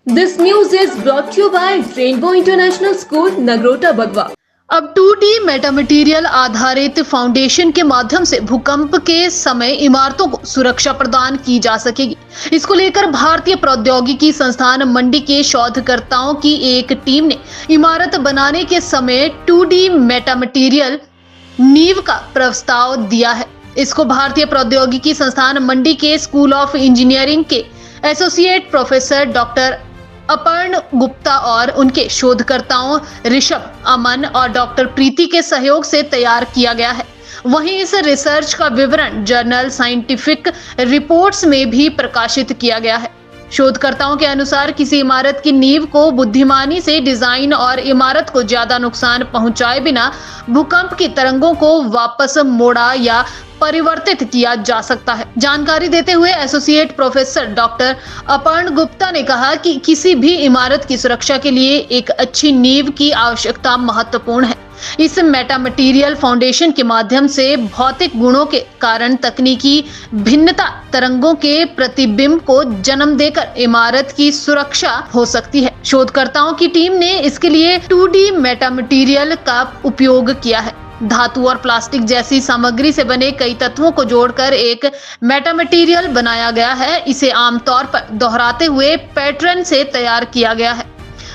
This news is brought to you by Rainbow International School, Nagrota Bagwa. अब 2D metamaterial आधारित foundation के माध्यम से भूकंप के समय इमारतों को सुरक्षा प्रदान की जा सकेगी। इसको लेकर भारतीय प्रौद्योगिकी संस्थान मंडी के शोधकर्ताओं की एक टीम ने इमारत बनाने के समय 2D मेटामटेरियल नींव का प्रस्ताव दिया है। इसको भारतीय प्रौद्योगिकी संस्थान मंडी के स्कूल ऑफ इंजीनियरिंग के एसोसिएट प्रोफेसर डॉक्टर अपर्ण गुप्ता और उनके शोधकर्ताओं ऋषभ, अमन और डॉक्टर प्रीति के सहयोग से तैयार किया गया है। वहीं इस रिसर्च का विवरण जर्नल साइंटिफिक रिपोर्ट्स में भी प्रकाशित किया गया है। शोधकर्ताओं के अनुसार किसी इमारत की नींव को बुद्धिमानी से डिजाइन और इमारत को ज्यादा नुकसान पहुंचाए बिना भूकंप की तरंगों को वापस मोड़ा या परिवर्तित किया जा सकता है। जानकारी देते हुए एसोसिएट प्रोफेसर डॉक्टर अपर्ण गुप्ता ने कहा कि किसी भी इमारत की सुरक्षा के लिए एक अच्छी नींव की आवश्यकता महत्वपूर्ण है। इस मेटामटेरियल फाउंडेशन के माध्यम से भौतिक गुणों के कारण तकनीकी भिन्नता तरंगों के प्रतिबिंब को जन्म देकर इमारत की सुरक्षा हो सकती है। शोधकर्ताओं की टीम ने इसके लिए 2D मेटामटेरियल का उपयोग किया है। धातु और प्लास्टिक जैसी सामग्री से बने कई तत्वों को जोड़कर एक मेटामटेरियल बनाया गया है। इसे आमतौर पर दोहराते हुए पैटर्न से तैयार किया गया है,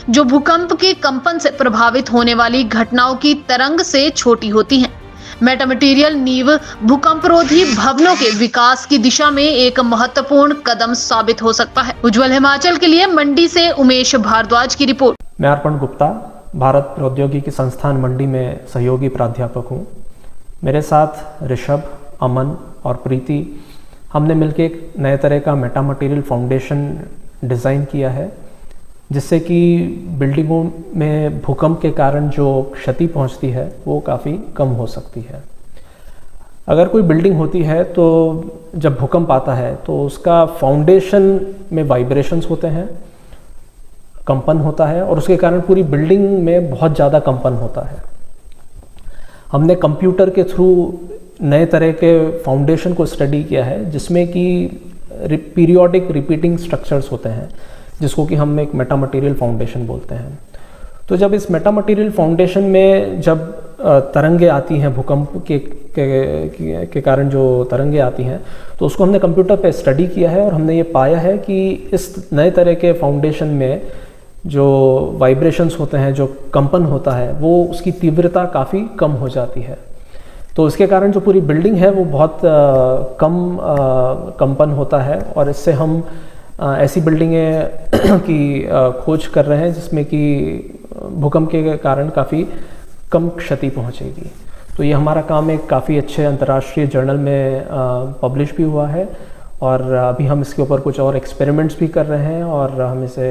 जो भूकंप के कंपन से प्रभावित होने वाली घटनाओं की तरंग से छोटी होती हैं। मेटामटेरियल नींव भूकंपरोधी भवनों के विकास की दिशा में एक महत्वपूर्ण कदम साबित हो सकता है। उज्जवल हिमाचल के लिए मंडी से उमेश भारद्वाज की रिपोर्ट। मैं अर्पण गुप्ता, भारत प्रौद्योगिकी संस्थान मंडी में सहयोगी प्राध्यापक हूँ। मेरे साथ ऋषभ, अमन और प्रीति, हमने मिलकर एक नए तरह का मेटामटेरियल फाउंडेशन डिज़ाइन किया है, जिससे कि बिल्डिंगों में भूकंप के कारण जो क्षति पहुंचती है वो काफ़ी कम हो सकती है। अगर कोई बिल्डिंग होती है तो जब भूकंप आता है तो उसका फाउंडेशन में वाइब्रेशंस होते हैं, कंपन होता है और उसके कारण पूरी बिल्डिंग में बहुत ज़्यादा कंपन होता है। हमने कंप्यूटर के थ्रू नए तरह के फाउंडेशन को स्टडी किया है, जिसमें कि पीरियोडिक रिपीटिंग स्ट्रक्चर्स होते हैं, जिसको कि हम एक मेटामटेरियल फाउंडेशन बोलते हैं। तो जब इस मेटामटेरियल फाउंडेशन में जब तरंगे आती हैं, भूकंप के कारण जो तरंगे आती हैं, तो उसको हमने कंप्यूटर पे स्टडी किया है और हमने ये पाया है कि इस नए तरह के फाउंडेशन में जो वाइब्रेशंस होते हैं, जो कंपन होता है, वो उसकी तीव्रता काफ़ी कम हो जाती है। तो इसके कारण जो पूरी बिल्डिंग है वो बहुत कम कंपन होता है और इससे हम ऐसी बिल्डिंगें की खोज कर रहे हैं जिसमें कि भूकंप के कारण काफ़ी कम क्षति पहुंचेगी। तो ये हमारा काम एक काफ़ी अच्छे अंतर्राष्ट्रीय जर्नल में पब्लिश भी हुआ है और अभी हम इसके ऊपर कुछ और एक्सपेरिमेंट्स भी कर रहे हैं और हम इसे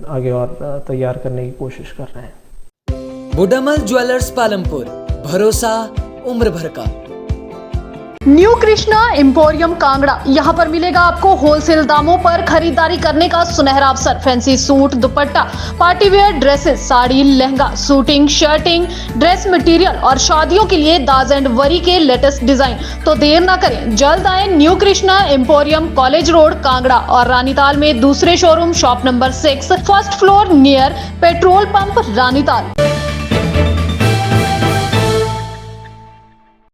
आगे और तैयार करने की कोशिश कर रहे हैं। बुडामल ज्वेलर्स पालमपुर, भरोसा उम्र भर का। न्यू कृष्णा एम्पोरियम कांगड़ा, यहाँ पर मिलेगा आपको होलसेल दामों पर खरीदारी करने का सुनहरा अवसर। Fancy suit, dupatta, party wear dresses, sari, lehenga, suiting, shirting, dress material और शादियों के लिए दाज एंड वरी के लेटेस्ट डिजाइन। तो देर ना करें, जल्द आए new Krishna emporium, college road, Kangra और रानीताल में दूसरे showroom shop number 6, first floor near petrol pump, Ranital.